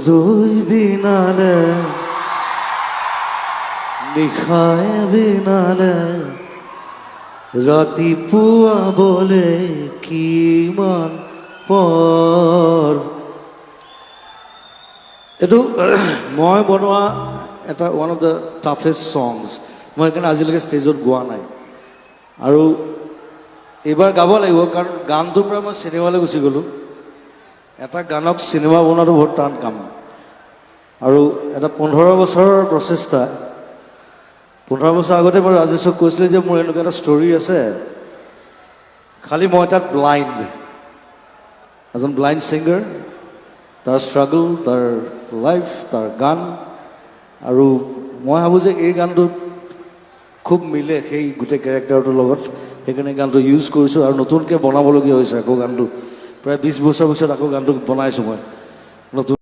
ৰৈ বিনালে নিশাই বিনালে ৰাতিপুৱাবলে কিমান পৰ এইটো মই বনোৱা এটা one of the toughest songs মই সেইকাৰণে আজিলৈকে ষ্টেজত গোৱা নাই আৰু এইবাৰ গাব লাগিব কাৰণ গানটোৰ পৰা মই চিনেমালৈ গুচি গ'লোঁ এটা গানক চিনেমা বনোৱাটো বহুত টান কাম আৰু এটা 15 বছৰৰ প্ৰচেষ্টা 15 বছৰ আগতে মই ৰাজেশক কৈছিলোঁ যে মোৰ এনেকুৱা এটা ষ্টৰী আছে খালি মই তাত ব্লাইণ্ড এজন ব্লাইণ্ড ছিংগাৰ তাৰ ষ্ট্ৰাগল তাৰ লাইফ তাৰ গান আৰু মই ভাবোঁ যে এই গানটোত খুব মিলে সেই গোটেই কেৰেক্টাৰটোৰ লগত সেইকাৰণে গানটো ইউজ কৰিছোঁ আৰু নতুনকৈ বনাবলগীয়া হৈছে আকৌ গানটো প্ৰায় 20 বছৰ পিছত আকৌ গানটো বনাইছোঁ মই নতুন